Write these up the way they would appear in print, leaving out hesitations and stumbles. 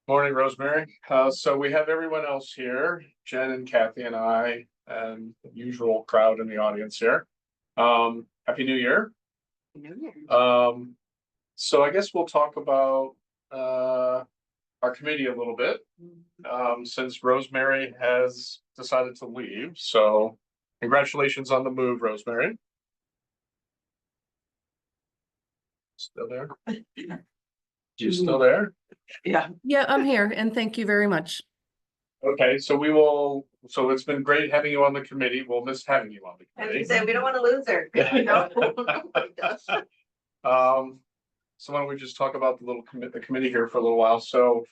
Morning, Rosemary. So we have everyone else here, Jen and Kathy and I, and the usual crowd in the audience here. Happy New Year. New Year. So I guess we'll talk about our committee a little bit, since Rosemary has decided to leave. So congratulations on the move, Rosemary. Still there? You still there? Yeah. Yeah, I'm here and thank you very much. Okay, so it's been great having you on the committee. We'll miss having you on the I was committee. gonna say, we don't want to lose her. So why don't we just talk about the committee here for a little while? So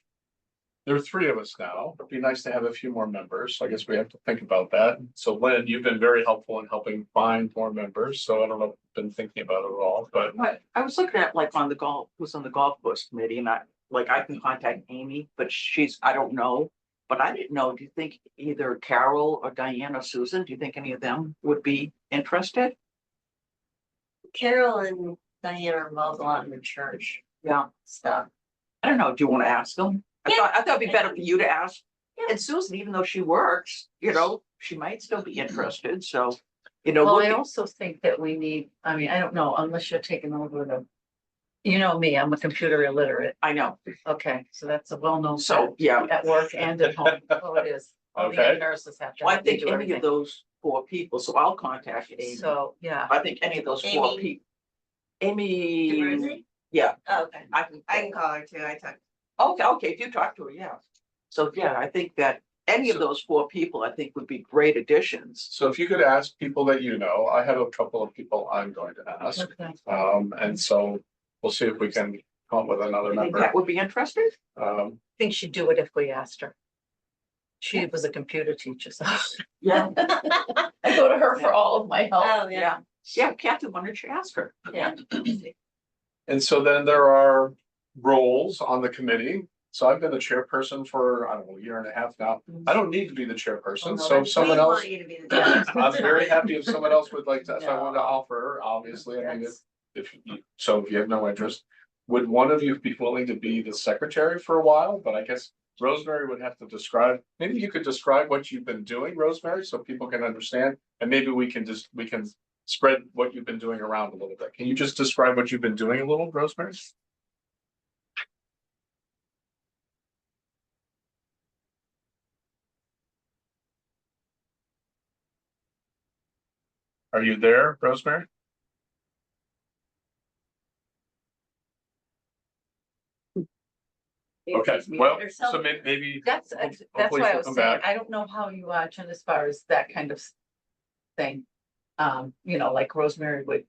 there are three of us now. It'd be nice to have a few more members. So I guess we have to think about that. So Lynn, you've been very helpful in helping find more members. So I don't know if you've been thinking about it at all, but I was looking at like who's on the golf course committee, and I can contact Amy, but I don't know. But I didn't know, do you think either Carol or Diane or Susan, do you think any of them would be interested? Carol and Diane are involved a lot in the church Yeah, stuff. I don't know. Do you want to ask them? I Yeah. thought it'd be better for you to ask. Yeah. And Susan, even though she works, she might still be interested. So, Well, I also think that we need, I mean, I don't know, unless you're taking over you know me, I'm a computer illiterate. I know. Okay, so that's a well-known. So, yeah. At work and at home. Oh, it is. All the Okay. nurses have to. Well, I have to think do any everything. of those four people, so I'll contact Amy. So, yeah. I think any of those four Amy. people. Amy, Rosie? yeah, Oh, okay. I I can call her too. I talked. okay, if you talk to her, yeah. So, yeah, I think that any of those four people, I think would be great additions. so if you could ask people that you know, I have a couple of people I'm going to ask. Okay. And so we'll see if we can come up with another You think member. that would be interested? I think she'd do it if we asked her. She was a computer teacher, so Yeah. I go to her for all of my help. Oh, yeah. Yeah, Kathy, why don't you ask her? Yeah. And so then there are roles on the committee. So I've been the chairperson for, I don't know, a year and a half now. I don't need to be the chairperson. Oh, no, So if someone We else, want you to be the judge. I'm very happy if someone else would like to, if I No. want to offer, obviously, I mean, Yes. if you have no interest. Would one of you be willing to be the secretary for a while? But I guess Rosemary would have to describe, maybe you could describe what you've been doing, Rosemary, so people can understand. And maybe we can spread what you've been doing around a little bit. Can you just describe what you've been doing a little, Rosemary? Are you there, Rosemary? Okay, well, so maybe. That's Hopefully why I she'll was come saying, back. I don't know how you are, Jen, as far as that kind of thing. Like Rosemary would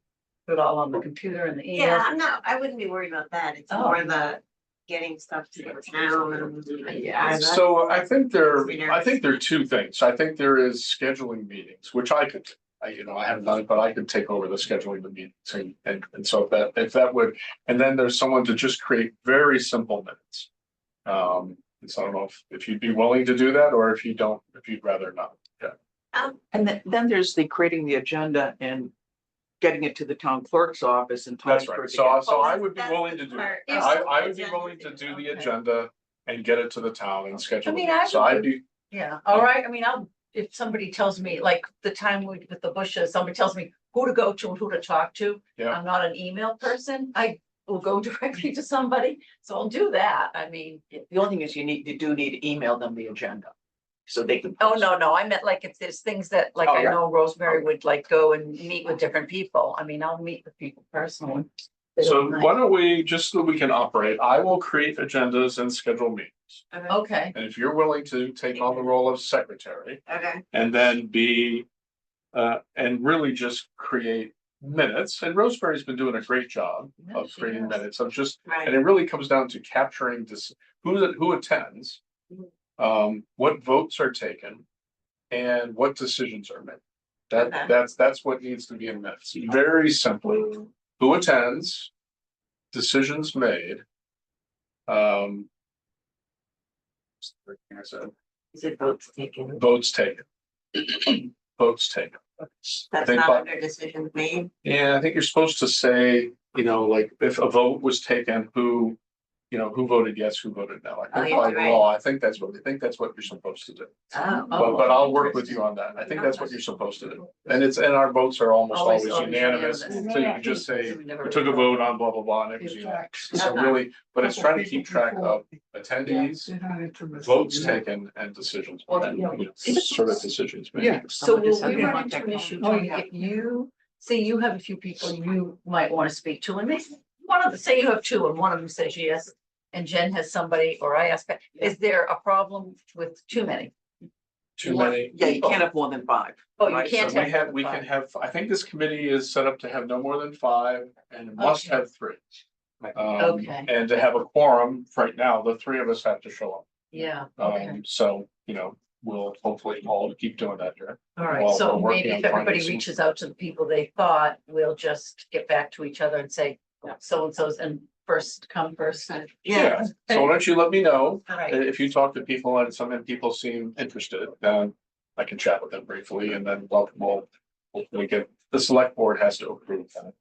put it all on the computer and the Yeah, email. I wouldn't be worried about that. It's Oh. more the getting stuff to the town and. Yeah. So I think there are two things. I think there is scheduling meetings, which I could, I haven't done it, but I could take over the scheduling the meetings and so if that would, and then there's someone to just create very simple minutes. And so I don't know if you'd be willing to do that or if you'd rather not. Yeah. And then there's the creating the agenda and getting it to the town clerk's office and. That's time for right. it to So get- I would be That's willing the to do part. it. I would be willing to do the Okay. agenda and get it to the town and schedule. I mean, it. So I'd be, Yeah, all right, I mean, if somebody tells me, like the time with the bushes, somebody tells me who to go to and who to talk to. Yeah. I'm not an email person, I will go directly to somebody, so I'll do that, I mean. The only thing is you need to email them the agenda. So they can. Oh, no, I meant like if there's things that, like, Oh, I yeah. know Rosemary would like go and meet with different people, I mean, I'll meet with people personally. so why don't we, just so we can operate, I will create agendas and schedule meetings. Okay, And if you're willing to take on the role of secretary Okay, and then and really just create minutes, and Rosemary's been doing a great job Yeah, of she creating has. minutes of just, and right. it really comes down to capturing this, who attends, what votes are taken, and what decisions are made. Okay. That's what needs to be in minutes. Very simply, who attends, decisions made. I said, Is it votes taken? votes taken. Votes taken. That's think not by- under decisions made. Yeah, I think you're supposed to say, like if a vote was taken, who, you know, who voted yes, who voted no. I Oh, think yeah, by right. law, I think that's what you're supposed to do. Oh, But I'll work with you on that. I think that's what you're supposed to do. And our votes are almost always unanimous. So you can just say, we took a vote on blah, blah, blah, and it was unanimous. So really, but it's trying to keep track of attendees, votes taken, and decisions, and, you know, sort of decisions made. Yeah. Someone So will just had we to run into contact an them. issue, Oh, Tony, yeah. if you, say you have a few people you might want to speak to, and maybe one of them, say you have two and one of them says yes, and Jen has somebody, or I ask, is there a problem with too many? Too many. Yeah, you can't have more than 5. Oh, you Right, can't So have. we can have, I think this committee is set up to have no more than 5 and it must Okay. have 3. Okay. And to have a quorum, right now, the 3 of us have to show up. Yeah, okay, So, you know, we'll hopefully all keep doing that here. all right, Well, so we're working maybe on if finding everybody some- reaches out to the people they thought, we'll just get back to each other and say, so and so's, and first come, first served. Yeah, So why don't you let me know All right, if you talk to people and some people seem interested, then I can chat with them briefly and then we get, the select board has to approve that.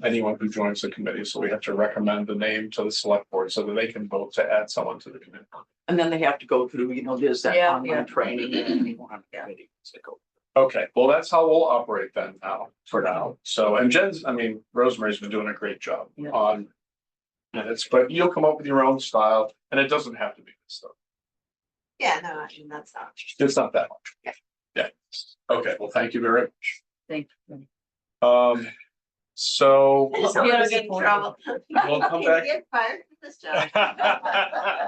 Anyone who joins the committee, so we have to recommend the name to the select board so that they can vote to add someone to the committee. and then they have to go through, you know, there's that Yeah, yeah. online training and anyone on the committee. So go. Okay, well, that's how we'll operate then now, for now. So, and Rosemary's been doing a great job Yeah. on minutes, but you'll come up with your own style and it doesn't have to be this stuff. Yeah, no, I mean, that's not. It's not that much. Yeah. Yeah. Okay, well, thank you very much. thank you. So. I just don't wanna get in trouble. We'll come back. Get fired from this job.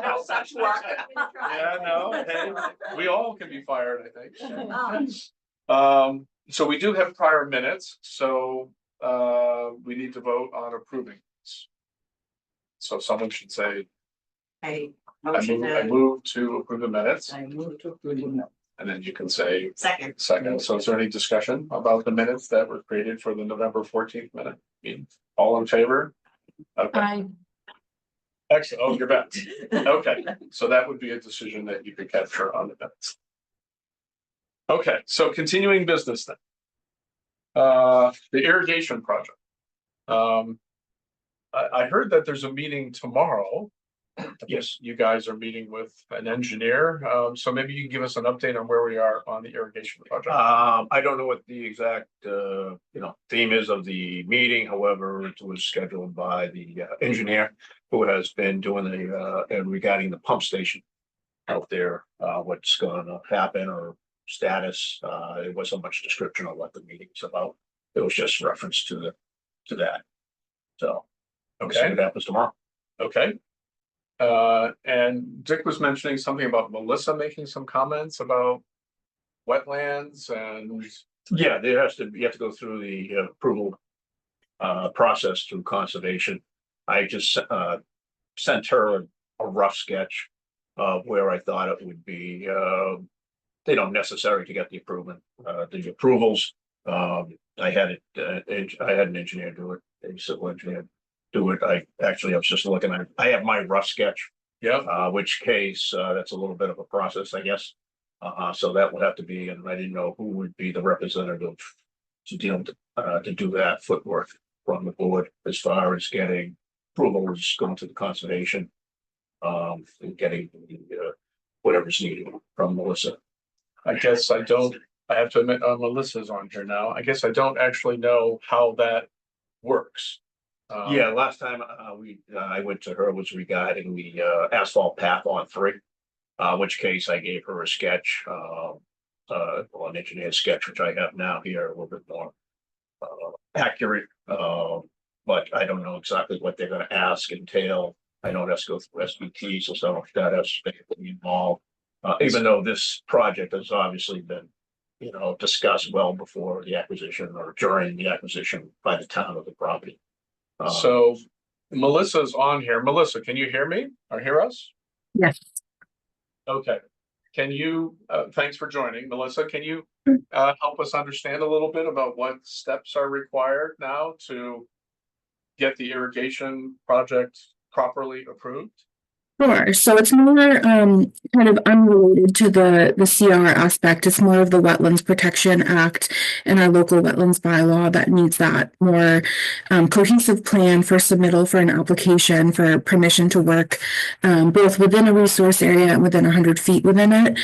No such luck. Yeah, no, hey, we all can be fired, I think. Oh, So we do have prior minutes, so we need to vote on approving. this. So someone should say, I I motion move, I to move to approve the minutes, I move to approve the and then you can say second. second. So is there any discussion about the minutes that were created for the November 14th minute? meeting? All in favor? Okay, I, excellent. Oh, you're back. Okay, so that would be a decision that you could capture on the minutes. Okay, so continuing business then. The irrigation project. I heard that there's a meeting tomorrow. Yes, you guys are meeting with an engineer, so maybe you can give us an update on where we are on the irrigation project. I don't know what the exact, theme is of the meeting. However, it was scheduled by the engineer who has been doing regarding the pump station out there, what's gonna happen or status. It wasn't much description of what the meeting's about. It was just reference to that. So, we'll see Okay, what happens tomorrow. okay. And Dick was mentioning something about Melissa making some comments about wetlands and. Yeah, you have to go through the approval process through conservation. I just sent her a rough sketch of where I thought it would be. They don't necessary to get the approvals. I had an engineer do it, a civil engineer do it. I was just looking at, I have my rough sketch, Yeah, which case, that's a little bit of a process, I guess. So that would have to be, and I didn't know who would be the representative to deal to do that footwork from the board as far as getting approvals going to the conservation. And getting whatever's needed from Melissa. I guess I have to admit, Melissa's on here now. I guess I don't actually know how that works. Yeah, last time I went to her was regarding the asphalt path on 3. Which case I gave her a sketch, an engineer sketch, which I have now here, a little bit more accurate. But I don't know exactly what they're gonna ask, entail. I know that's go through SBT, so some of that has to be involved. Even though this project has obviously been, discussed well before the acquisition or during the acquisition by the town of the property. So Melissa's on here. Melissa, can you hear me or hear us? yes, Okay. Can you, thanks for joining. Melissa, can you help us understand a little bit about what steps are required now to get the irrigation project properly approved? Sure. So it's more kind of unrelated to the CR aspect. It's more of the Wetlands Protection Act and our local wetlands bylaw that needs that more cohesive plan for submittal for an application for permission to work both within a resource area and within 100 feet within it.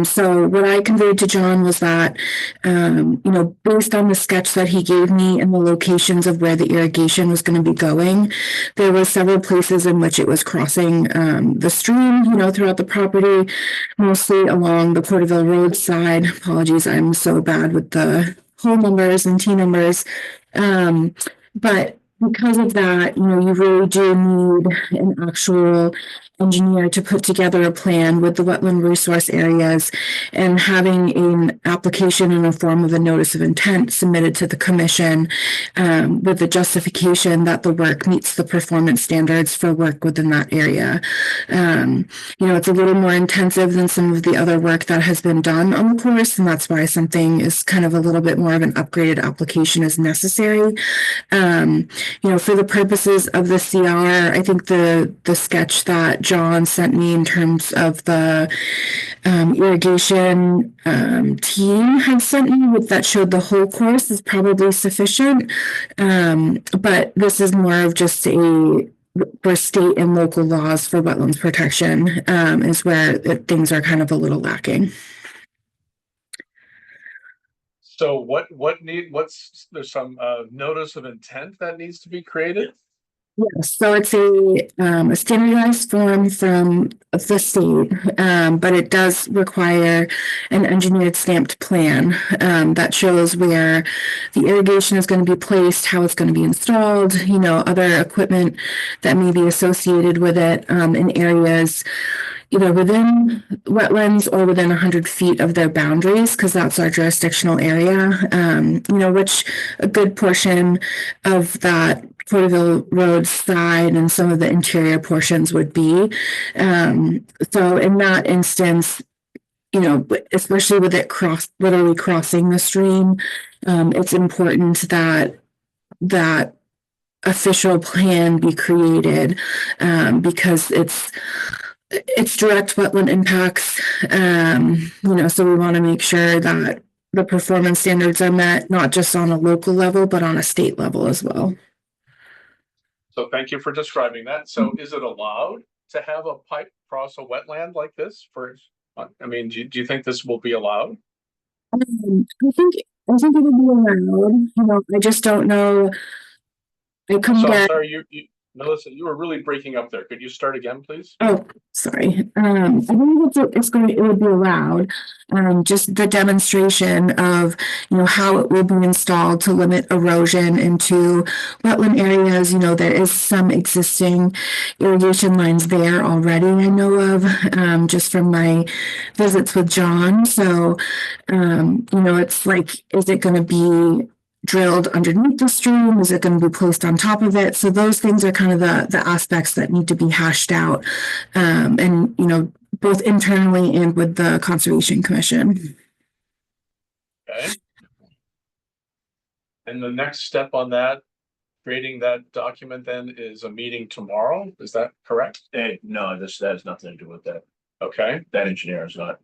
So what I conveyed to John was that, based on the sketch that he gave me and the locations of where the irrigation was going to be going, there were several places in which it was crossing the stream, throughout the property, mostly along the Porterville Road side. Apologies, I'm so bad with the whole numbers and T numbers. But because of that, you really do need an actual engineer to put together a plan with the wetland resource areas and having an application in the form of a notice of intent submitted to the commission with the justification that the work meets the performance standards for work within that area. It's a little more intensive than some of the other work that has been done on the course, and that's why something is kind of a little bit more of an upgraded application is necessary. For the purposes of the CR, I think the sketch that John sent me in terms of the irrigation team had sent me with that showed the whole course is probably sufficient. But this is more of just for state and local laws for wetlands protection is where things are kind of a little lacking. So there's some notice of intent that needs to be created? Yes, so it's a standardized form from the state, but it does require an engineered stamped plan that shows where the irrigation is going to be placed, how it's going to be installed, other equipment that may be associated with it in areas either within wetlands or within 100 feet of their boundaries, because that's our jurisdictional area, which a good portion of that Porterville Road side and some of the interior portions would be. So in that instance, especially with it literally crossing the stream, it's important that official plan be created because it's direct wetland impacts. So we want to make sure that the performance standards are met, not just on a local level, but on a state level as well. So thank you for describing that. So is it allowed to have a pipe cross a wetland like this do you think this will be allowed? I think it would be allowed. I just don't know. I'm sorry, Melissa, you were really breaking up there. Could you start again, please? Oh, sorry. I think it would be allowed. Just the demonstration of, how it will be installed to limit erosion into wetland areas. There is some existing irrigation lines there already, I know of, just from my visits with John. So, it's like, is it going to be drilled underneath the stream? Is it going to be placed on top of it? So those things are kind of the aspects that need to be hashed out, and both internally and with the Conservation Commission. Okay. And the next step on that, creating that document then is a meeting tomorrow. Is that correct? No, that has nothing to do with that. Okay. That engineer is not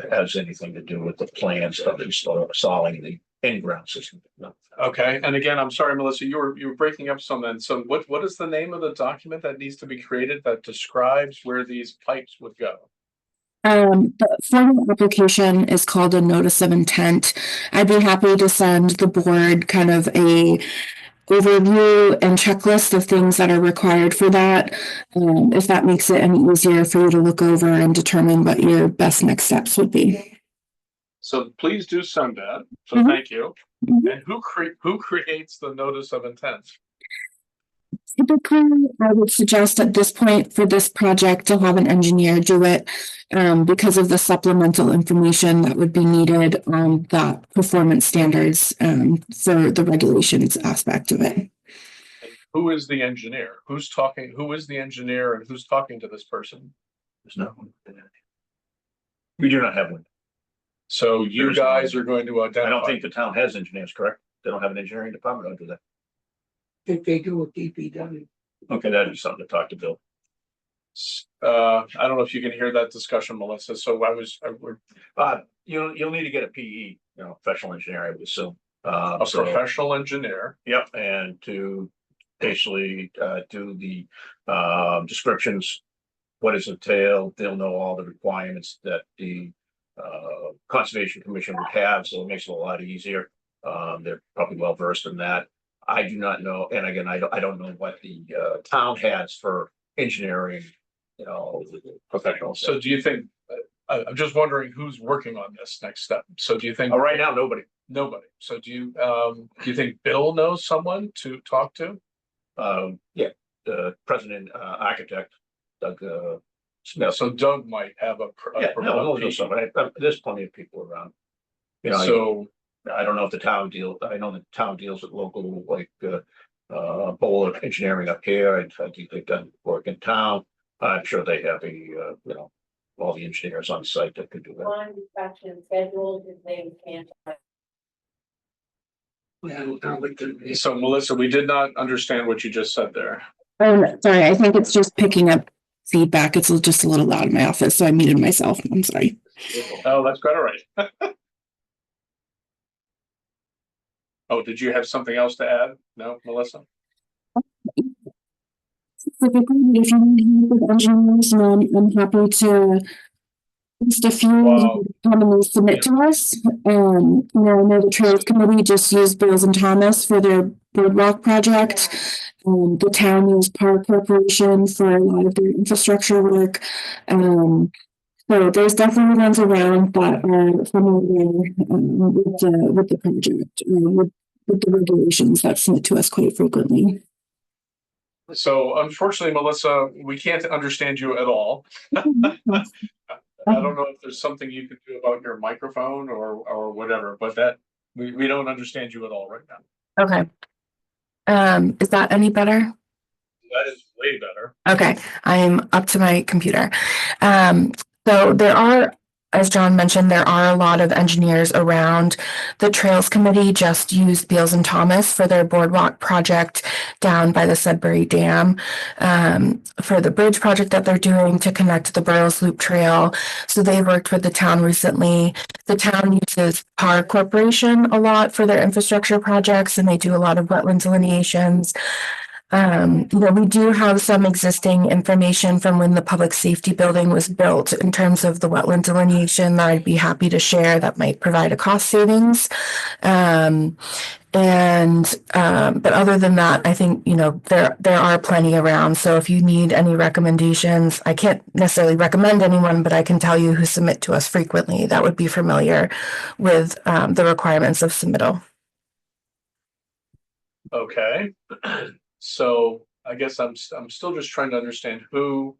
has anything to do with the plans of installing the in-ground system. No. Okay, and again, I'm sorry, Melissa, you were breaking up some then. So what is the name of the document that needs to be created that describes where these pipes would go? The formal application is called a notice of intent. I'd be happy to send the board kind of a overview and checklist of things that are required for that, if that makes it any easier for you to look over and determine what your best next steps would be. So please do send that. So thank you. And who creates the notice of intent? Typically, I would suggest at this point for this project to have an engineer do it because of the supplemental information that would be needed on that performance standards for the regulations aspect of it. Who is the engineer? Who is the engineer and who's talking to this person? There's no one. We do not have one. So you guys are going to identify. I don't think the town has engineers, correct? They don't have an engineering department, or do they? Think they do with DPW. Okay, that'd be something to talk to Bill. I don't know if you can hear that discussion, Melissa, so we're You'll need to get a PE, professional engineer, I would assume. a professional engineer. Yep, and to basically do the descriptions, what is entailed, they'll know all the requirements that the Conservation Commission would have, so it makes it a lot easier. They're probably well versed in that. I do not know, and again, I don't know what the town has for engineering, professionals. So do you think, I'm just wondering who's working on this next step? So do you think? Right now, nobody. Nobody. So do you think Bill knows someone to talk to? Yeah, the president architect, Doug Yeah, Smith. so Doug might have a. Yeah, no, I'll know somebody. There's plenty of people around. So, I don't know if the town I know the town deals with local, like, Bowler Engineering up here. I think they've done work in town. I'm sure they have all the engineers on site that could do that. One inspection scheduled, his name can't. so Melissa, we did not understand what you just said there. Sorry, I think it's just picking up feedback. It's just a little loud in my office, so I muted myself. I'm sorry. Oh, that's quite all right. Oh, did you have something else to add? No, Melissa? Specifically, if you need help with engineers, I'm happy to just a few Wow. commonly submit to us. I know the Trails Committee just used Bills and Thomas for their boardwalk project. The town used Park Corporation for a lot of their infrastructure work. So there's definitely ones around that are familiar with the project, with the regulations that submit to us quite frequently. So unfortunately, Melissa, we can't understand you at all. I don't know if there's something you could do about your microphone or whatever, but that we don't understand you at all right now. Okay. Is that any better? That is way better. Okay, I'm up to my computer. So there are, as John mentioned, there are a lot of engineers around. The Trails Committee just used Beals and Thomas for their boardwalk project down by the Sudbury Dam, for the bridge project that they're doing to connect the Burrows Loop Trail. So they worked with the town recently. The town uses Park Corporation a lot for their infrastructure projects, and they do a lot of wetland delineations. We do have some existing information from when the public safety building was built in terms of the wetland delineation that I'd be happy to share that might provide a cost savings. But other than that, I think, there are plenty around. So if you need any recommendations, I can't necessarily recommend anyone, but I can tell you who submit to us frequently that would be familiar with the requirements of submittal. Okay. So I guess I'm still just trying to understand who,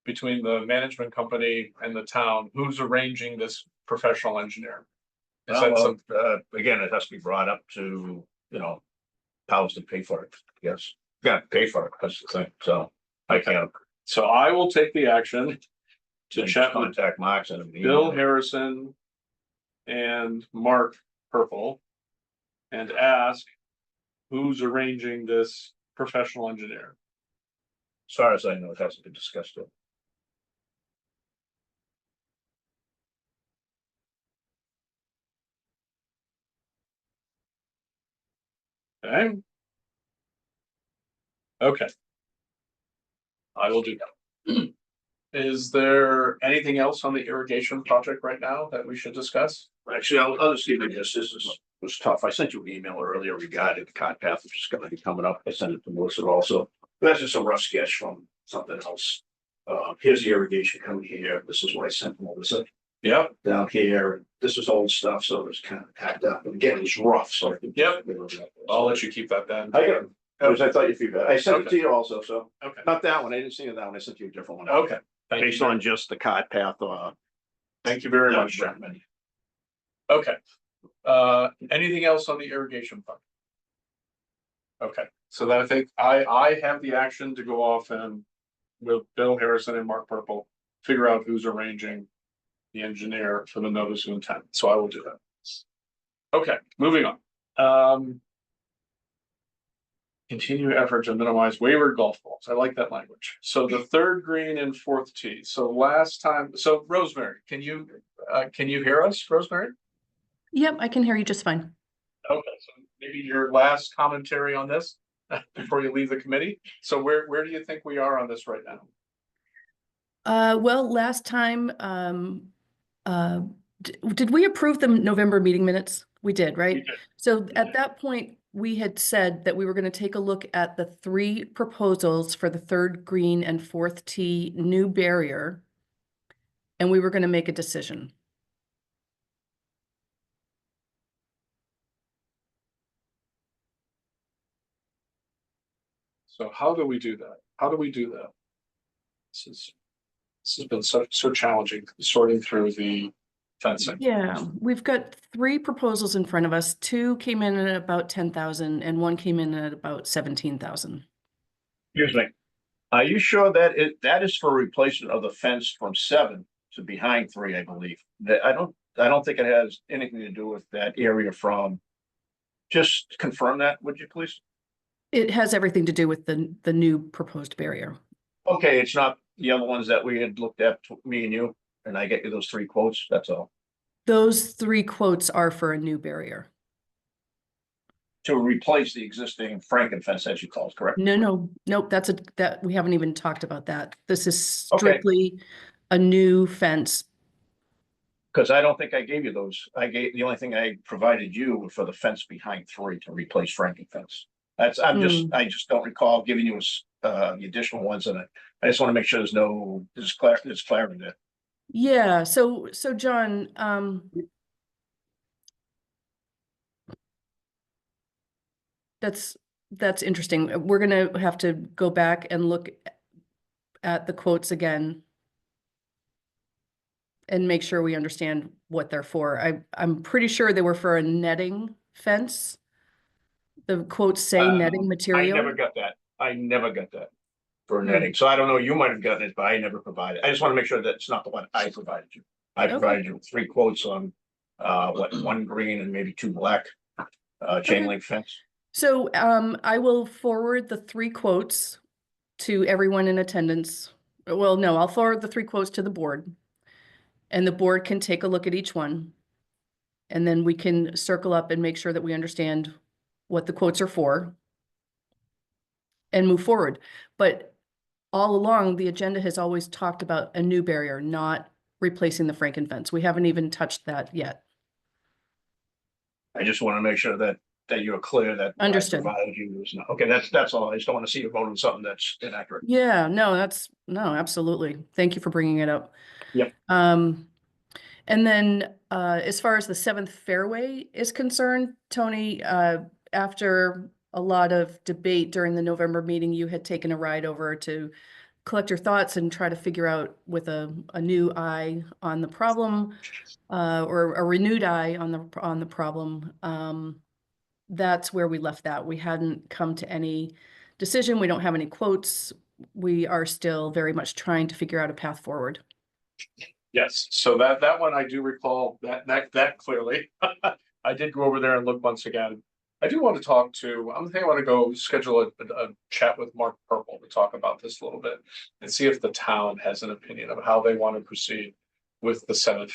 between the management company and the town, who's arranging this professional engineer? Is that some? Again, it has to be brought up to, powers to pay for it, I guess. You got to pay for it, that's the thing, so I can't. So I will take the action to Just chat with contact Mark and Bill Harrison and Mark Purple and ask who's arranging this professional engineer. As far as I know, it hasn't been discussed yet. Okay. Okay. I will do that. Is there anything else on the irrigation project right now that we should discuss? Actually, I'll just leave it this. This was tough. I sent you an email earlier regarding the cart path, which is gonna be coming up. I sent it to Melissa also. That's just a rough sketch from something else. Here's the irrigation coming here. This is what I sent Melissa. Yep. Down here, this is old stuff, so it was kind of packed up. And again, it's rough, so I think. Yep. I'll let you keep that then. I got it. I thought you feedback. I sent it to you also, so Okay. not that one. I didn't see that one. I sent you a different one. Okay. Thank Based you. on just the cart path, Thank you very much, John. Okay. Anything else on the irrigation fund? Okay, so then I think I have the action to go off and with Bill Harrison and Mark Purple, figure out who's arranging the engineer for the notice of intent. So I will do that. Okay, moving on. Continue effort to minimize wayward golf balls. I like that language. So the third green and fourth tee. So last time, so Rosemary, can you hear us, Rosemary? Yep, I can hear you just fine. Okay, so maybe your last commentary on this before you leave the committee. So where do you think we are on this right now? Well, last time, did we approve the November meeting minutes? We did, right? We did. So at that point, we had said that we were going to take a look at the 3 proposals for the third green and fourth tee new barrier, and we were going to make a decision. So how do we do that? How do we do that? This has been so challenging sorting through the fencing. Yeah, we've got 3 proposals in front of us. 2 came in at about 10,000 and 1 came in at about 17,000. Excuse me. Are you sure that that is for replacement of the fence from 7 to behind 3, I believe? That I don't think it has anything to do with that area from. Just confirm that, would you please? It has everything to do with the new proposed barrier. Okay, it's not the other ones that we had looked at, me and you, and I get you those 3 quotes, that's all. Those 3 quotes are for a new barrier. To replace the existing Franken fence, as you call it, correct? Nope, that we haven't even talked about that. This is Okay. strictly a new fence. Because I don't think I gave you those. The only thing I provided you was for the fence behind 3 to replace Franken fence. I just don't recall giving you the additional ones, and I just want to make sure there's clarity there. Yeah, so John, that's interesting. We're gonna have to go back and look at the quotes again and make sure we understand what they're for. I'm pretty sure they were for a netting fence. The quotes say netting material. I never got that for netting. So I don't know, you might have gotten it, but I never provided. I just want to make sure that it's not the one I provided you. I provided you 3 quotes on 1 green and maybe 2 black chain link fence. So I will forward the 3 quotes to everyone in attendance. Well, no, I'll forward the 3 quotes to the board. And the board can take a look at each one. And then we can circle up and make sure that we understand what the quotes are for and move forward. But all along, the agenda has always talked about a new barrier, not replacing the Franken fence. We haven't even touched that yet. I just want to make sure that you're clear that Understood. what I provided you was not. Okay, that's all. I just don't want to see you vote on something that's inaccurate. Yeah, no, absolutely. Thank you for bringing it up. Yep. And then as far as the 7th fairway is concerned, Tony, after a lot of debate during the November meeting, you had taken a ride over to collect your thoughts and try to figure out with a new eye on the problem, or a renewed eye on the problem. That's where we left that. We hadn't come to any decision. We don't have any quotes. We are still very much trying to figure out a path forward. Yes, so that one I do recall that clearly. I did go over there and look once again. I do want to talk to, I want to go schedule a chat with Mark Purple to talk about this a little bit and see if the town has an opinion of how they want to proceed with the 7th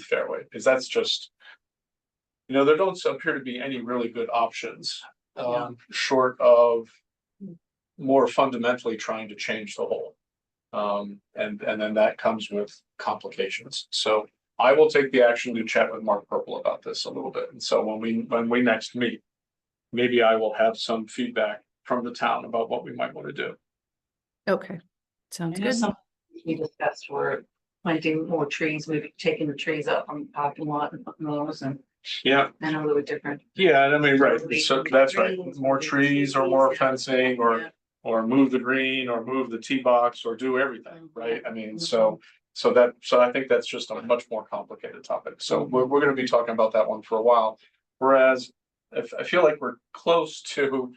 fairway, because that's just, there don't appear to be any really good options, short of more fundamentally trying to change the hole. And then that comes with complications. So I will take the action to chat with Mark Purple about this a little bit. And so when we next meet, maybe I will have some feedback from the town about what we might want to do. Okay, sounds I know good. some we discussed were planting more trees, maybe taking the trees out from the parking lot and putting those, and Yeah, I know they were different. yeah, I mean, right. So that's right. More trees or more fencing or move the green or move the tee box or do everything, right? I mean, so I think that's just a much more complicated topic. So we're going to be talking about that one for a while. Whereas I feel like we're close to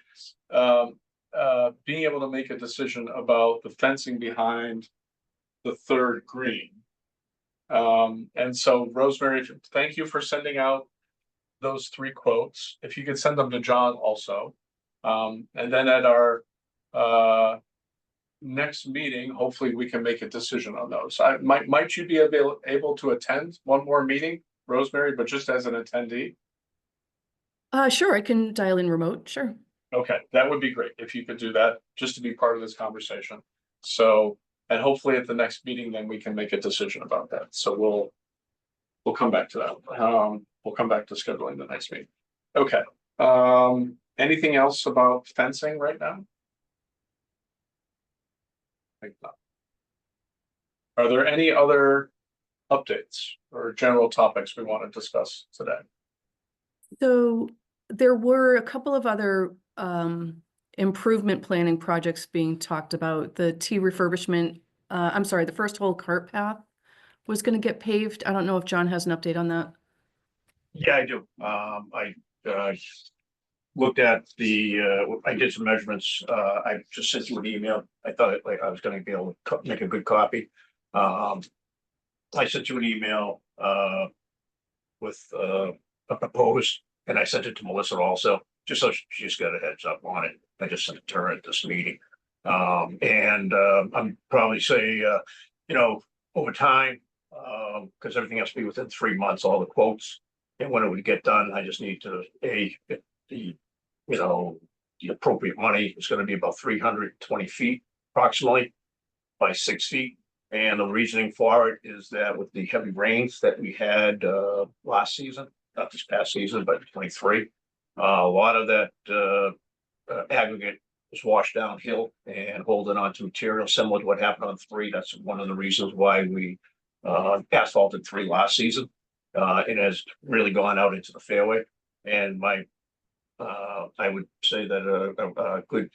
being able to make a decision about the fencing behind the third green. And so Rosemary, thank you for sending out those 3 quotes. If you could send them to John also. And then at our next meeting, hopefully we can make a decision on those. Might you be able to attend one more meeting, Rosemary, but just as an attendee? Sure, I can dial in remote, sure. Okay, that would be great if you could do that, just to be part of this conversation. So, and hopefully at the next meeting, then we can make a decision about that. So we'll come back to that. We'll come back to scheduling the next meeting. Okay. Anything else about fencing right now? I think not. Are there any other updates or general topics we want to discuss today? So there were a couple of other improvement planning projects being talked about. The T refurbishment, I'm sorry, the first whole cart path was going to get paved. I don't know if John has an update on that. Yeah, I do. I looked at I did some measurements. I just sent you an email. I thought I was gonna be able to make a good copy. I sent you an email with a proposed, and I sent it to Melissa also, just so she's got a heads up on it. I just sent it to her at this meeting. I'm probably say, over time, because everything has to be within 3 months, all the quotes. And when it would get done, I just need to, the appropriate money is gonna be about 320 feet approximately by 6 feet. And the reasoning for it is that with the heavy rains that we had last season, not this past season, but 23, a lot of that aggregate was washed downhill and holding on to material similar to what happened on 3. That's one of the reasons why we asphalted 3 last season. It has really gone out into the fairway, and I would say that a good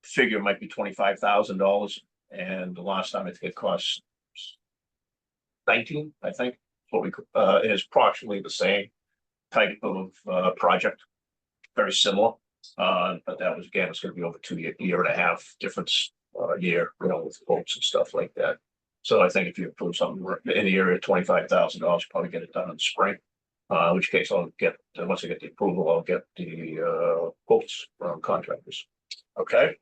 figure might be $25,000, and the last time I think it cost 19, I think. What we is approximately the same type of project, very similar. But that was, again, it's going to be over 2 year and a half difference year, with quotes and stuff like that. So I think if you approve something in the area of $25,000, probably get it done in the spring. In which case I'll get, once I get the approval, I'll get the quotes from contractors. Okay.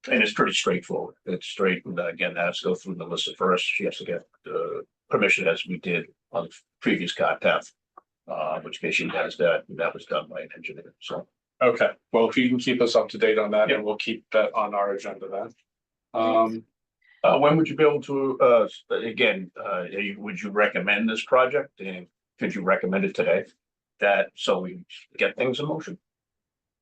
And it's pretty straightforward. It's straight. And again, that has to go through Melissa first. She has to get permission, as we did on the previous cart path. In which case she has that. And that was done by an engineer. So. Okay, well, if you can keep us up to date on that, and we'll keep that on our agenda then. When would you be able to, would you recommend this project, and could you recommend it today? So we get things in motion?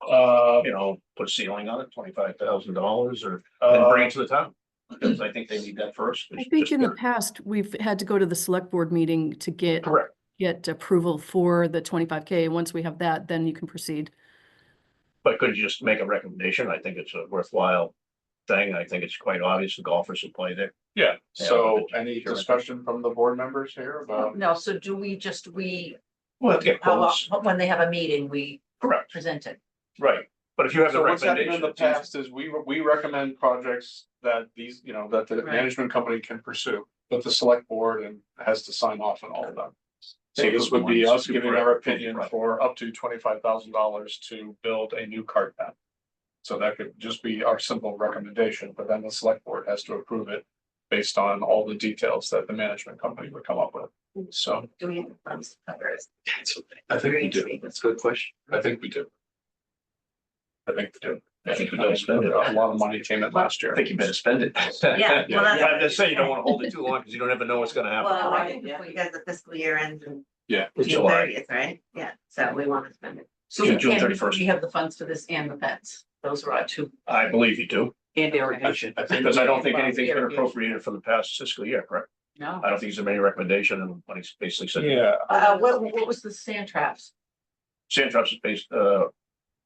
Put a ceiling on it, $25,000, or then bring it to the town, because I think they need that first. I think in the past, we've had to go to the select board meeting to get approval for the 25K. Once we have that, then you can proceed. But could you just make a recommendation? I think it's a worthwhile thing. I think it's quite obvious the golfers who play there. Yeah, so any discussion from the board members here about? No, so do we Well, let's get quotes. when they have a meeting, we Correct. present it? Right, but if you have the So what's happened in recommendation. the past is we recommend projects that that the Right. management company can pursue, but the select board has to sign off on all of them. So Say this those would be ones us to giving correct. our opinion Right. for up to $25,000 to build a new cart path. So that could just be our simple recommendation, but then the select board has to approve it based on all the details that the management company would come up with. So Do we have funds to cover it? I think we do. That's a good question. I think we do. I think we do. I think we don't spend it. A lot of money came in last year. I think you better spend it. Yeah, well, that's- I'm just saying, you don't want to hold it too long, because you don't ever know what's gonna happen. Well, I Right, think yeah. because the fiscal year ends in Yeah. It's June July. 30th, right? Yeah, so we want to spend it. So Yeah, we June can, 31st. we have the funds for this and the fence. Those are our two, I believe you do, And irrigation. I think because I don't think anything's been Irrigation. appropriated for the past fiscal year, correct? no. I don't think there's been any recommendation, and money's basically said. Yeah, What was the sand traps? Sand traps is based,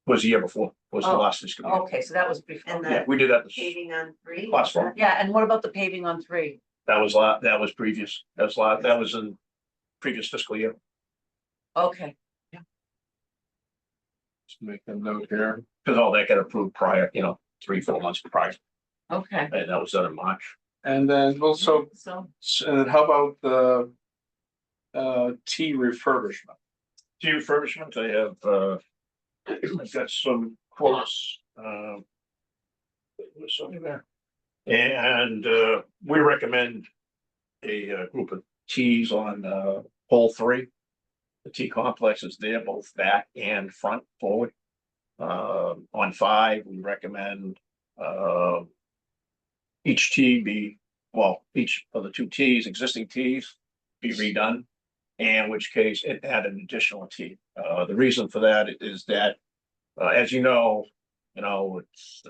was the year before, was the Oh, last fiscal year. Okay, so that was before. And Yeah, the we did that, paving on 3. Last fall. Yeah, and what about the paving on 3? that was previous, that was in previous fiscal year. Okay, just make a note here. Because all that got approved prior, 3-4 months prior, okay. and that was done in March. And then also, So, and how about the T refurbishment? T refurbishment, I have, I've got some quotes there's something there. And we recommend a group of tees on hole 3. The tee complex is there, both back and front forward. On 5, we recommend each tee be, well, each of the 2 tees, existing tees, be redone. And in which case it add an additional tee. The reason for that is that, as you know, it's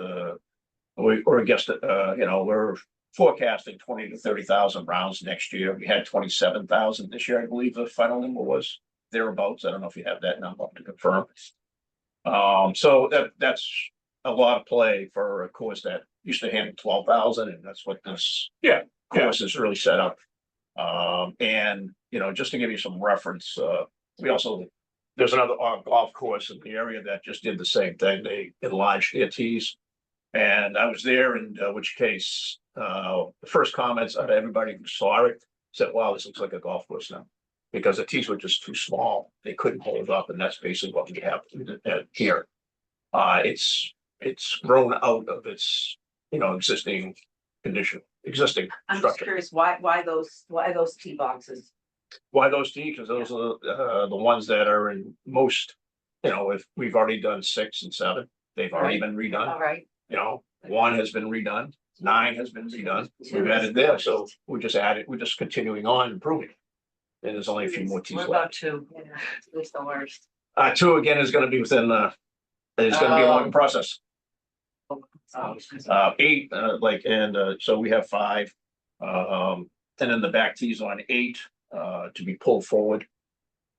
we're just we're forecasting 20 to 30,000 rounds next year. We had 27,000 this year, I believe the final number was thereabouts. I don't know if you have that number to confirm. So that's a lot of play for a course that used to handle 12,000, and that's what this course is really set up. And just to give you some reference, there's another golf course in the area that just did the same thing. They enlarged their tees, and I was there, in which case the first comments out of everybody who saw it said, "Wow, this looks like a golf course now," because the tees were just too small. They couldn't hold up, and that's basically what we have here. It's grown out of its existing condition, existing I'm just structure. curious, why those tee boxes? Why those tees? Because those are the ones that are in most, if we've already done 6 and 7, they've already been redone. All right, 1 has been redone, 9 has been redone. We've added there, so we're just continuing on improving. And there's only a few more tees what left. about 2? It's the worst. 2 again is going to be within it's going to be a long process. 8, so we have 5. And then the back tees on 8 to be pulled forward,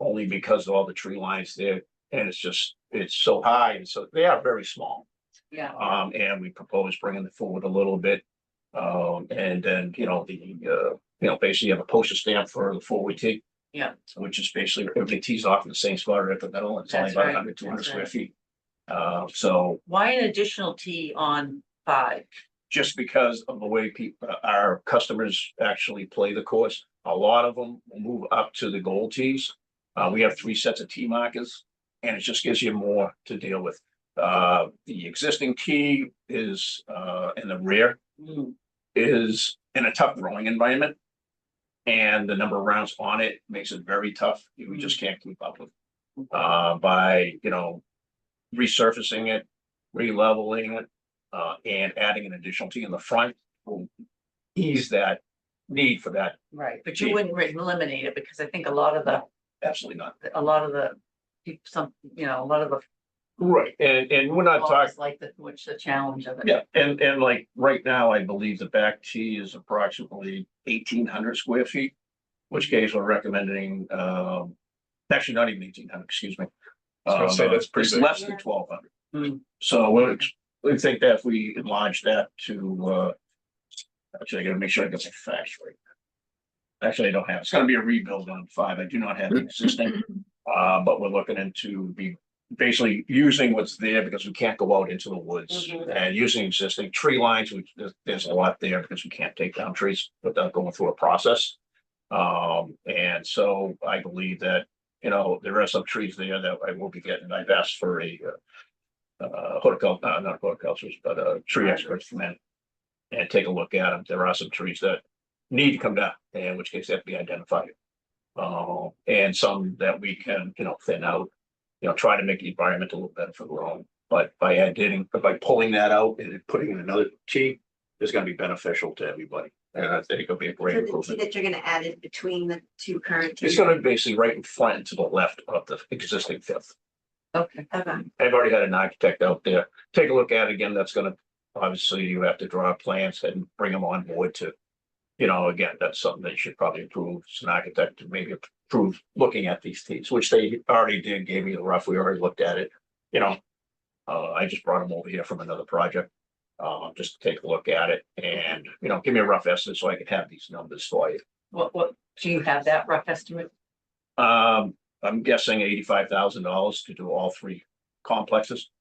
only because of all the tree lines there, and it's so high, and so they are very small. Yeah. And we propose bringing it forward a little bit, and then basically you have a postage stamp for the forward tee. Yeah. Which is basically everybody tees off in the same spot right at the middle. It's only That's about right. 100, 200 That's square right. feet. So Why an additional tee on 5? just because of the way our customers actually play the course, a lot of them will move up to the gold tees. We have 3 sets of tee markers, and it just gives you more to deal with. The existing tee is in the rear, is in a tough throwing environment. And the number of rounds on it makes it very tough. We just can't keep up with by resurfacing it, re-leveling it, and adding an additional tee in the front will ease that need for that. Right, but you wouldn't eliminate it, because I think a lot of the Absolutely not. Right, and we're not talking. Like which the challenge of it. Yeah, and like right now, I believe the back tee is approximately 1,800 square feet, which case we're recommending, actually not even 1,800, excuse me. I was gonna say, that's pretty It's big. less than 1,200. So we think that if we enlarge that to, actually, I gotta make sure I get the facts right. Actually, I don't have, it's gonna be a rebuild on 5. I do not have the existing, but we're looking into basically using what's there, because we can't go out into the woods, and using existing tree lines, which there's a lot there because we can't take down trees without going through a process. And so I believe that, there are some trees there that I will be getting. I've asked for a horticulture, not horticulturist, but tree experts to come in and take a look at them. There are some trees that need to come down, in which case they have to be identified. And some that we can, thin out, try to make the environment a little better for the lawn. But by pulling that out and putting in another tee is going to be beneficial to everybody. And I think it'll be a great So the tee improvement. that you're gonna add in between the 2 current tees. It's going to be basically right in front and to the left of the existing 5th. Okay. Okay. I've already had an architect out there take a look at it again. That's going to, obviously you have to draw plans and bring them on board to, again, that's something that you should probably approve. It's an architect to maybe approve looking at these tees, which they already did, gave me the rough. We already looked at it. I just brought them over here from another project, just to take a look at it and, give me a rough estimate so I can have these numbers for you. What do you have that rough estimate? I'm guessing $85,000 to do all 3 complexes.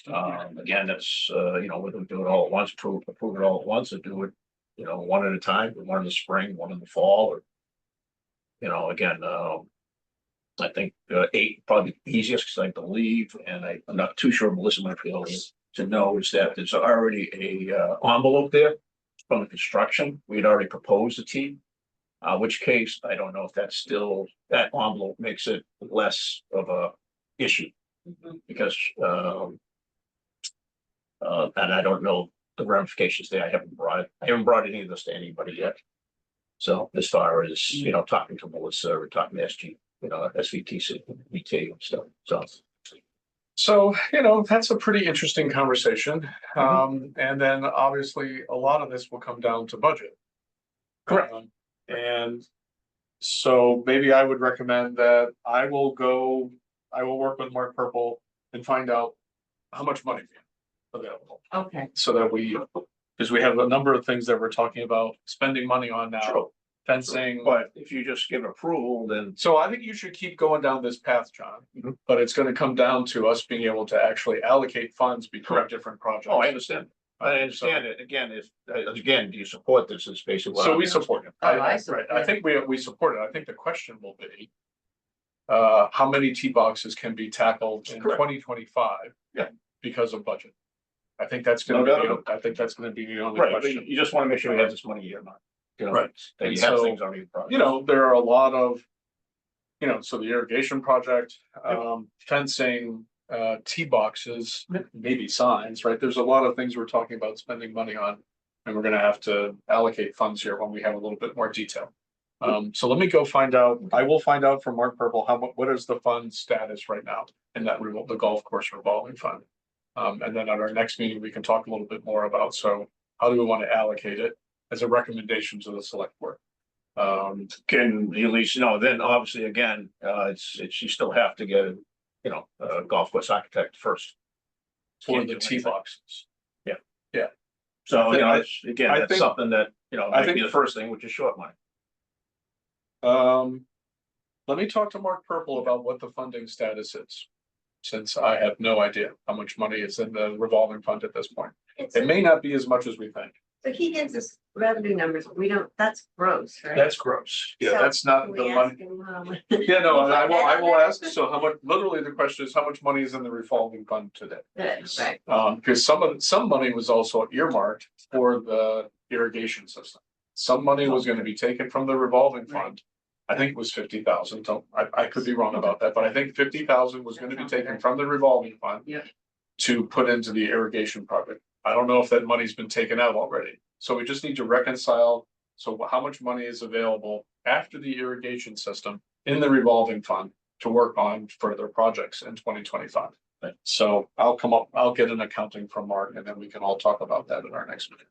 Again, that's, whether we do it all at once, approve it all at once, or do it, one at a time, one in the spring, one in the fall, or, again, I think 8 probably the easiest, because I believe, and I'm not too sure Melissa might be able to to know is that there's already a envelope there from the construction. We had already proposed a team. Which case, I don't know if that's still, that envelope makes it less of a issue. Because, and I don't know the ramifications there. I haven't brought any of this to anybody yet. So as far as, you know, talking to Melissa or talking to SG, SVTC, VT and stuff, so. So, that's a pretty interesting conversation. And then obviously a lot of this will come down to budget. Correct. And so maybe I would recommend that I will work with Mark Purple and find out how much money we have available. Okay. So that because we have a number of things that we're talking about spending money on now, True. fencing. But if you just give approval, then. So I think you should keep going down this path, John, Mhm. but it's gonna come down to us being able to actually allocate funds between Correct. different projects. Oh, I understand. I understand it. Again, do you support this is basically what So I'm we asking. support it. Oh, I support Right, I it. think we support it. I think the question will be. How many tee boxes can be tackled in Correct. 2025? Yeah. Because of budget. I think that's No gonna doubt. be, I think that's gonna be the only Right, but question. you just want to make sure we have this money here, Mark. Right. That And you have so, things already. in progress. There are a lot of. So the irrigation project, fencing, tee boxes, maybe signs, right? There's a lot of things we're talking about spending money on. And we're gonna have to allocate funds here when we have a little bit more detail. So let me go find out, I will find out from Mark Purple, what is the fund status right now in that the golf course revolving fund? And then at our next meeting, we can talk a little bit more about, so how do we want to allocate it as a recommendation to the select board? Can you at least, then obviously, again, you still have to get, a golf course architect first. For Can't the do tee anything. boxes. So, I again, that's think- something that, I might think- be the first thing, which is short money. Let me talk to Mark Purple about what the funding status is. Since I have no idea how much money is in the revolving fund at this point. It may not be as much as we think. So he gives us revenue numbers, we don't, that's gross, right? That's gross. Yeah, So, that's not Can the we money. ask him, Yeah, no, We'll I find will, out I will then. ask, so how much, literally the question is how much money is in the revolving fund today? Right. Because some money was also earmarked for the irrigation system. Some money was gonna be taken from the revolving fund. I think it was 50,000, I could be wrong about that, but I think 50,000 was gonna be taken from the revolving fund. Yep. To put into the irrigation project. I don't know if that money's been taken out already, so we just need to reconcile. So how much money is available after the irrigation system in the revolving fund to work on further projects in 2025? Right. So I'll get an accounting from Mark and then we can all talk about that in our next meeting.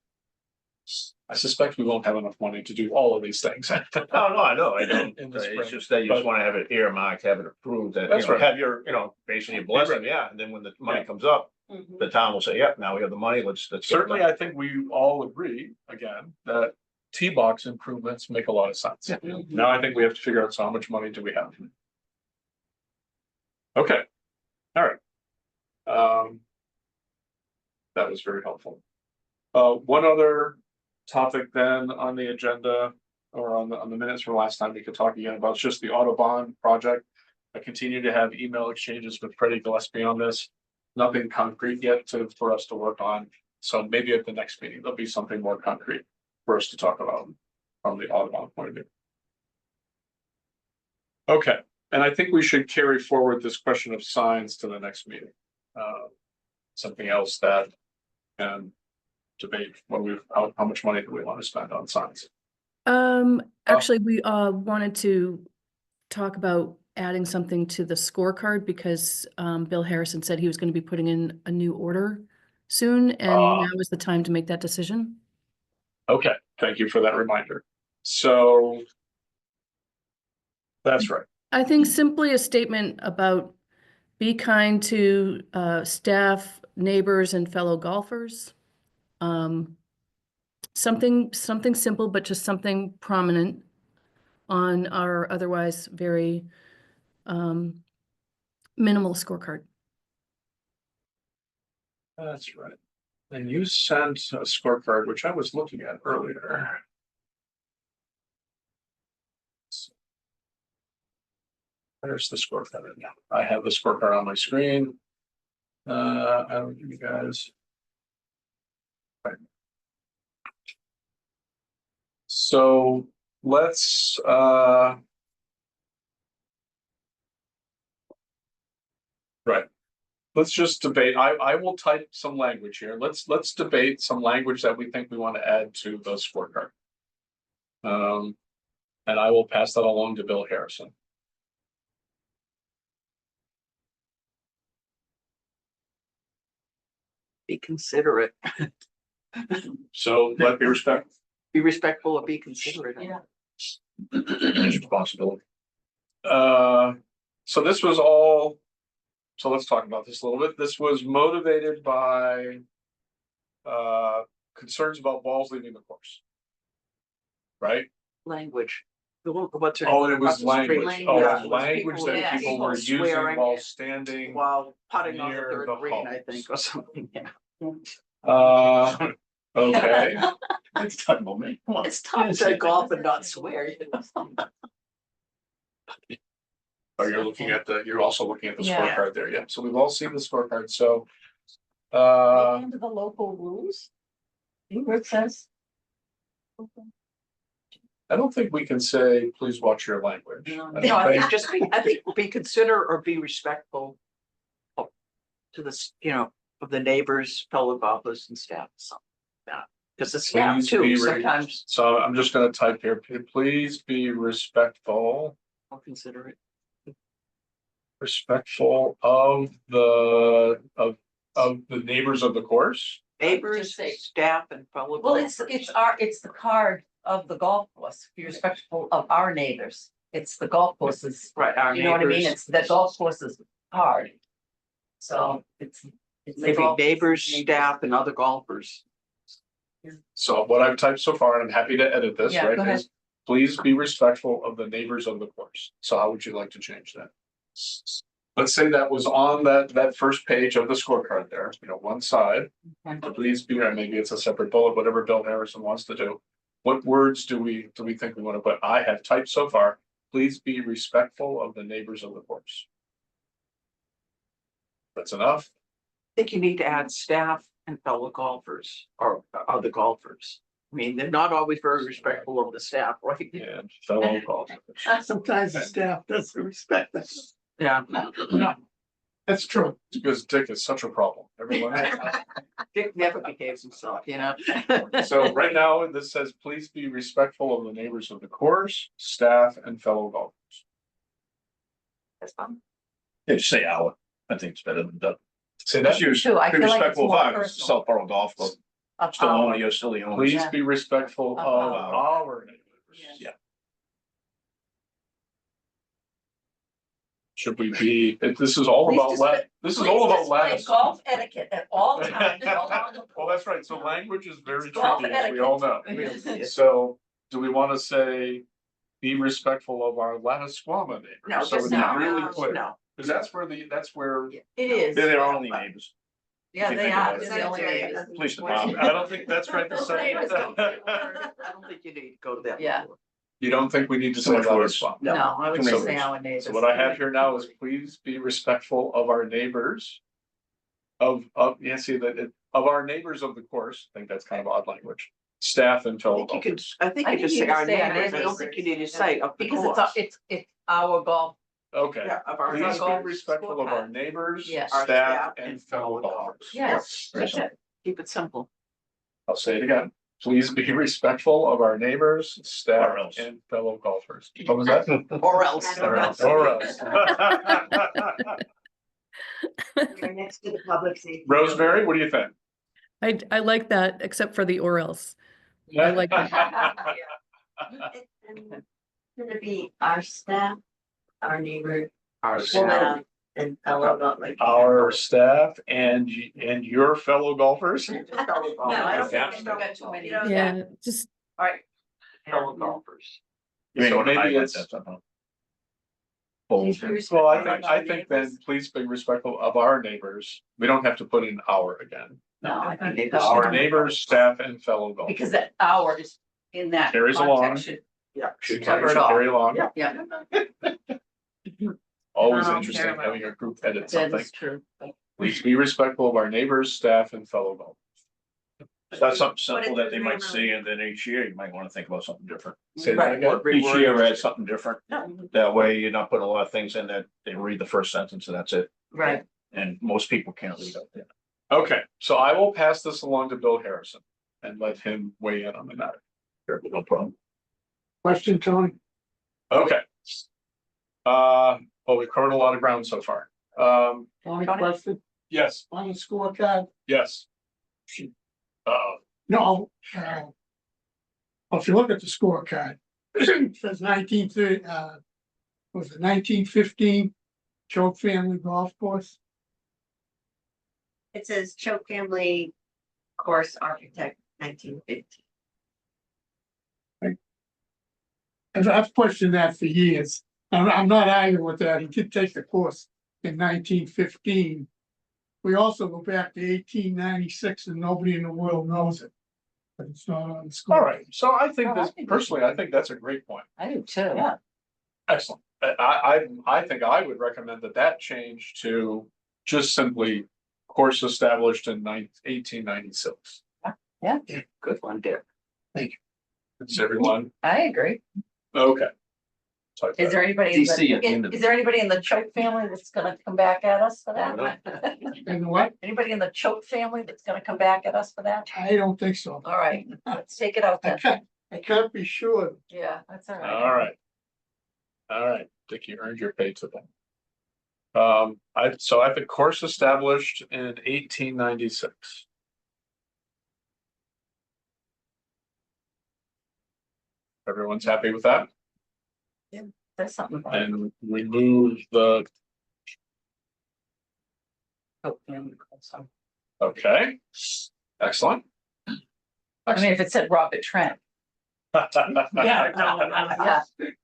I suspect we won't have enough money to do all of these things. Oh, no, I know, I don't. In the spring, It's just that you just but- want to have it earmarked, have it approved, that, That's right. have your, basically your blessing, yeah, and then when the money Yeah. comes up, Mhm. the town will say, yep, now we have the money, let's. get it Certainly, done." I think we all agree, again, that T box improvements make a lot of sense. Yeah. Now I think we have to figure out, so how much money do we have? Okay, all right. That was very helpful. One other topic then on the agenda or on the minutes from last time we could talk again about is just the Autobahn project. I continue to have email exchanges with Freddie Gillespie on this. Nothing concrete yet for us to work on. So maybe at the next meeting, there'll be something more concrete for us to talk about from the Autobahn point of view. Okay, and I think we should carry forward this question of signs to the next meeting. Something else that can debate how much money do we want to spend on signs? Actually, we wanted to talk about adding something to the scorecard because Bill Harrison said he was going to be putting in a new order soon, and now is the time to make that decision. Okay, thank you for that reminder. So that's right. I think simply a statement about be kind to staff, neighbors, and fellow golfers. Something simple, but just something prominent on our otherwise very minimal scorecard. That's right. And you sent a scorecard, which I was looking at earlier. There's the scorecard. I have the scorecard on my screen. I don't know you guys. Right. So let's, right. Let's just debate. I will type some language here. Let's debate some language that we think we want to add to the scorecard. And I will pass that along to Bill Harrison. Be considerate, So let be respectful. be respectful or be considerate. Yeah. Responsibility. So this was all, so let's talk about this a little bit. This was motivated by concerns about balls leaving the course. Right? Language. What's Oh, and it was across the street. language. Yeah, Oh, it was language people- that yeah, people people were using swearing while standing. While putting on the near third the green, I homes. think, or something, yeah. Okay. It's time about me. Come on. It's time Say to golf and not swear. Oh, you're looking at you're also looking at the Yeah. scorecard there, yeah. So we've all seen the scorecard, so. Under the local rules. See where it says. I don't think we can say, please watch your language. No, I I think- think just I think be considerate or be respectful to this, of the neighbors, fellow golfers and staff, something like that. Because the staff Please too, be sometimes So I'm just gonna type here, please be respectful more considerate. of the neighbors of the course. Neighbors, Just say- staff and fellow. Well, golfers. it's the card of the golf course, be respectful of our neighbors. It's the golf courses, Right, our you know what I mean? neighbors. It's the golf courses card. So it's the Maybe golf- neighbors, staff and other golfers. So what I've typed so far, and I'm happy to edit this, Yeah, right, go ahead. is please be respectful of the neighbors of the course. So how would you like to change that? Let's say that was on that first page of the scorecard there, one side. Okay. So please be, or maybe it's a separate bullet, whatever Bill Harrison wants to do. What words do we think we want to put? I have typed so far, please be respectful of the neighbors of the course. That's enough? I think you need to add staff and fellow golfers or other golfers. I mean, they're not always very respectful of the staff, right? And fellow golfers. Sometimes the staff doesn't respect us. Yeah. That's true. Because Dick is such a problem. Everyone. Dick never behaves himself, So right now, this says, please be respectful of the neighbors of the course, staff and fellow golfers. That's fun. Yeah, just say our. I think it's better than that. Say that. Just use, Too, I be feel like it's respectful of more ours, personal. South Borough Golf Club, Of still our- owner, you're still the owner. Please Yeah. be respectful of our neighbors. Yeah. Should we be, this is all Please about, display- this is Please all about display Lattice. golf etiquette at all times. along the Well, that's right. So language is very It's golf tricky, as we all know. etiquette. So do we want to say, be respectful of our Latticequama neighbors? No, So just it's no, really clear. no. Because that's where, It is. They're their only neighbors. Yeah, if you they think are. about it. They're the only neighbors. Police department. I don't think that's right to say. I don't think you need to go to that. Yeah. level. You don't think we need to So say much words. Latticequama? No, I would Too just many say words. our neighbors. So what I have here now is please be respectful of our neighbors. Of, of our neighbors of the course. I think that's kind of odd language. Staff and I fellow think you could, golfers. I think I you think could you say can our say our neighbors. I don't neighbors. think you need to say of the Because course. it's our golf. Okay. Yeah, of our Please be neighbors. respectful of our neighbors, Yes. Our staff and fellow golfers. Yes, Very that's it. Keep it simple. I'll say it again. Please be respectful of our neighbors, staff Or else. and fellow golfers. What was that? Or else. Or else. Or else. You're next to the public safety. Rosemary, what do you think? I like that, except for the or else. I like And gonna be our staff, our neighbor, Our staff, and fellow, not like. Our staff and your fellow golfers? No, I don't Yeah. think we got too many. Yeah, just, All right. fellow golfers. You may So want to maybe highlight it's- that somehow. Please be Well, I respectful think, of I our think then, neighbors. please be respectful of our neighbors. We don't have to put in our again. No, I think Neighbors. Our neighbors, staff and fellow golfers. because that hour is in that Carries along. context should Yeah. should cover it Should all. carry along. Yeah. Always Oh, interesting very well. having a group edit That something. is true. Please be respectful of our neighbors, staff, and fellow adults. That's something What simple is that they the might grammar? see, and then each year you might want to think about something different. Say that Right, again? or Each reword. year add something different. Yeah. That way you're not putting a lot of things in that they read the first sentence and that's it. Right. And most people can't read up there. Okay, so I will pass this along to Bill Harrison and let him weigh in on the matter. Sure, no problem. Question, Tony? Okay. Well, we've covered a lot of ground so far. Tony, Tony? question Yes, on the scorecard? yes. No, well, if you look at the scorecard, it says 1930, was it 1915 Choke Family Golf Course? It says Choke Family Course Architect 1950. And I've questioned that for years. I'm not arguing with that. He did take the course in 1915. We also go back to 1896 and nobody in the world knows it. But it's not on the score. All right, so I think Oh, I this, think personally, I think that's a great point. I do too. Yeah. Excellent. I think I would recommend that change to just simply course established in 1896. Good one, Dick. Is everyone, I agree. okay. Type Is that. there anybody, in DC at the end the- of is there anybody in the Choke family that's gonna come back at us for that? And what? Anybody in the Choke family that's gonna come back at us for that? I don't think so. All right, let's take it out I then. can't be sure. Yeah, that's all right. All right. All right, Dick, you earned your pay today. So I think course established in 1896. Everyone's happy with that? There's something about it. And remove the, Choke family also. okay, excellent. I mean, if it said Robert Trent. Yeah, Yeah,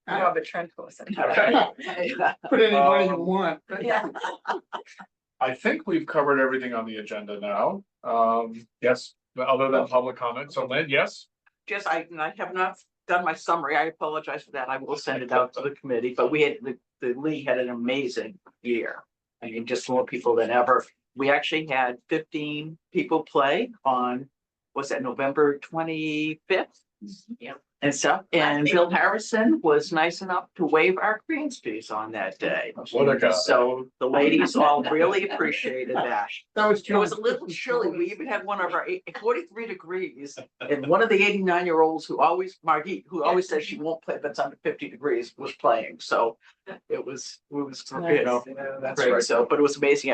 Robert Trent was. Put anybody you want. Yeah. I think we've covered everything on the agenda now. Yes, other than public comment. So Lynn, yes? Just, I have not done my summary. I apologize for that. I will send it out to the committee, but we had, the league had an amazing year. I mean, just more people than ever. We actually had 15 people play on, was that November 25th? Yeah. And stuff, and Bill Harrison was nice enough to waive our greens fees on that day. What a guy. So the ladies all really appreciated that. That was. It was a little chilly. We even had one of our 43 degrees. And one of the 89-year-olds who always, Margit, who always says she won't play if it's under 50 degrees, was playing. So it was, you know, That's great. right. So, but it was amazing.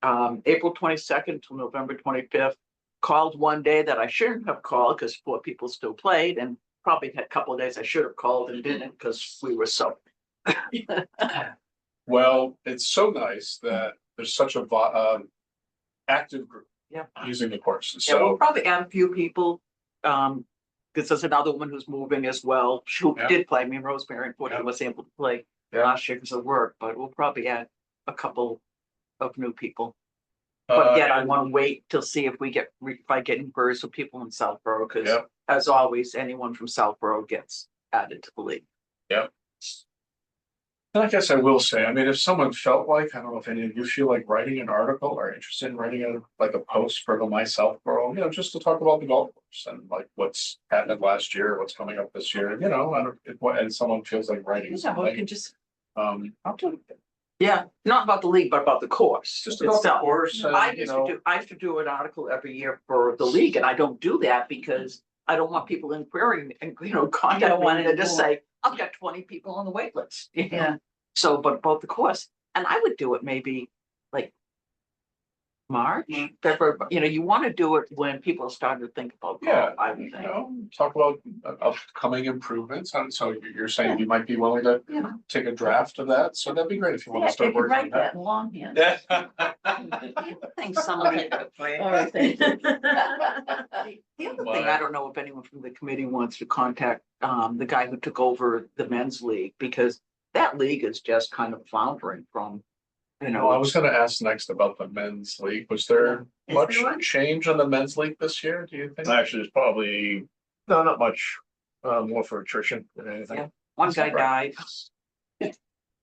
April 22nd till November 25th, called one day that I shouldn't have called because 4 people still played, and probably had a couple of days I should have called and didn't because we were so. Well, it's so nice that there's such a active group. Yeah. Using the courses. Yeah, we'll So, probably add a few people. Because there's another woman who's moving as well. She Yeah. did play. Me and Rosemary unfortunately was able to play last year because of work, but we'll probably add a couple of new people. But again, I want to wait till see if we get, if I get inquiries from people in Southborough, because Yep. as always, anyone from Southborough gets added to the league. And I guess I will say, I mean, if someone felt like, I don't know if any of you feel like writing an article or interested in writing a post for the My Southborough, just to talk about the golf course and like what's happened last year, what's coming up this year, and someone feels like writing Yeah, we something. can just, I'll do it. Yeah, not about the league, but about the course. Just about the itself. course and, I used to do an article every year for the league, and I don't do that because I don't want people inquiring and, contact me want and just more. say, I've got 20 people on the wait list. you know? yeah, So, but about the course, and I would do it maybe like March, February, you want to do it when people are starting to think about Yeah, golf, I would think. talk about upcoming improvements, and so you're saying you might be willing to Yeah. take a draft of that, so that'd be great if you want yeah, to start you can working on write that. that in longhand. Yeah. Thanks, somebody. All right, thank you. The other thing, I don't know if anyone from the committee wants to contact the guy who took over the men's league, because that league is just kind of floundering from, I was gonna ask next about the men's league. Was there Is much there one? change in the men's league this year, do you think? Actually, there's probably, not much, more for attrition than anything. Yeah. One guy died.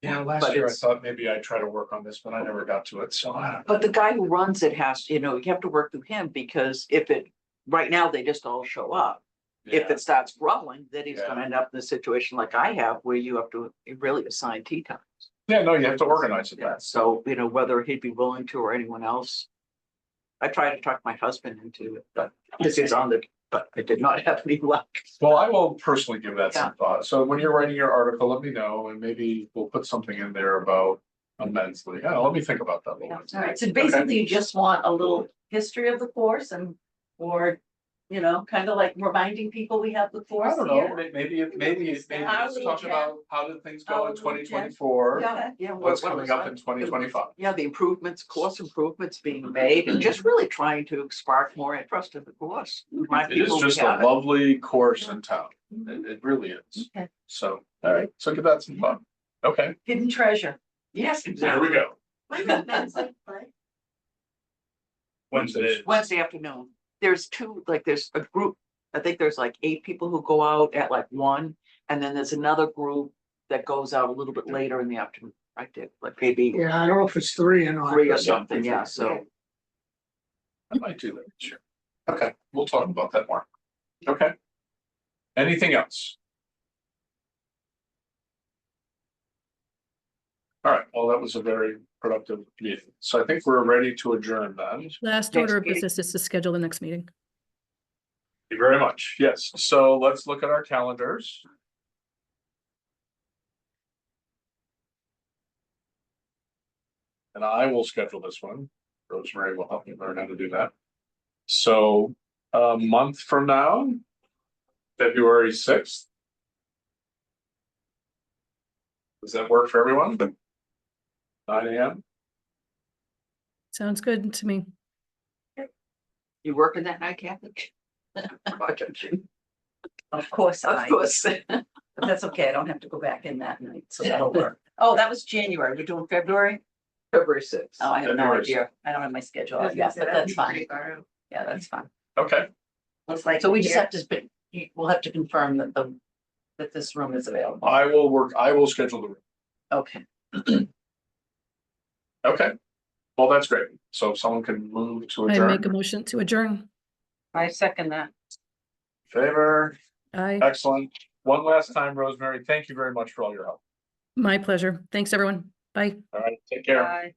Yeah, last But year I it's- thought maybe I'd try to work on this, but I never got to it, so I don't. But the guy who runs it has, you have to work through him because if it, right now, they just all show up. If Yeah. it starts growing, then he's Yeah. gonna end up in a situation like I have where you have to really assign tea time. Yeah, no, you have to organize it. Yeah, so, whether he'd be willing to or anyone else. I tried to talk my husband into it, but this is on but I did not have any luck. Well, I will personally give that Yeah. some thought. So when you're writing your article, let me know, and maybe we'll put something in there about a men's league. Yeah, let me think about that a little bit. All right, so basically you just want a little history of the course and, or, kind of like reminding people we have the I course don't know, here. maybe let's little talk gem. about how did things go Our in little twenty gem. twenty-four? Yeah. What's what coming was up that? in 2025? Yeah, the improvements, course improvements being made and just really trying to spark more interest in the course. Remind It is people we just a have it. lovely course in town. It really is. Okay. So, all right, so give that some thought. Okay, Hidden treasure. Yes, there exactly. we go. When does men's league play? Wednesday. Wednesday afternoon. There's there's a group, I think there's like 8 people who go out at like 1, and then there's another group that goes out a little bit later in the afternoon. I did, like maybe Yeah, I don't know if it's 3 or not. 3 or something, yeah, so. I might do that this year. Okay, we'll talk about that more. Okay. Anything else? All right, well, that was a very productive meeting. So I think we're ready to adjourn then. Last Next order of meeting. business is to schedule the next meeting. Thank you very much. Yes, so let's look at our calendars. And I will schedule this one. Rosemary will help me learn how to do that. So a month from now, February 6th. Does that work for everyone? 9 a.m. Sounds good to me. You working that night, Kathy? Of course, Of course. but that's okay. I don't have to go back in that night, so that'll work. Oh, that was January. We're doing February? February 6th. Oh, I have no February idea. I don't have my schedule out yet, but that's fine. Yeah, that's fine. Okay, Looks like. So we just have to, we'll have to confirm that that this room is available. I will schedule the room. Okay. Okay. Well, that's great. So if someone can move to I adjourn. make a motion to adjourn. I second that. Favor, Aye, excellent. One last time, Rosemary, thank you very much for all your help. my pleasure. Thanks, everyone. Bye. All right, take care. Bye.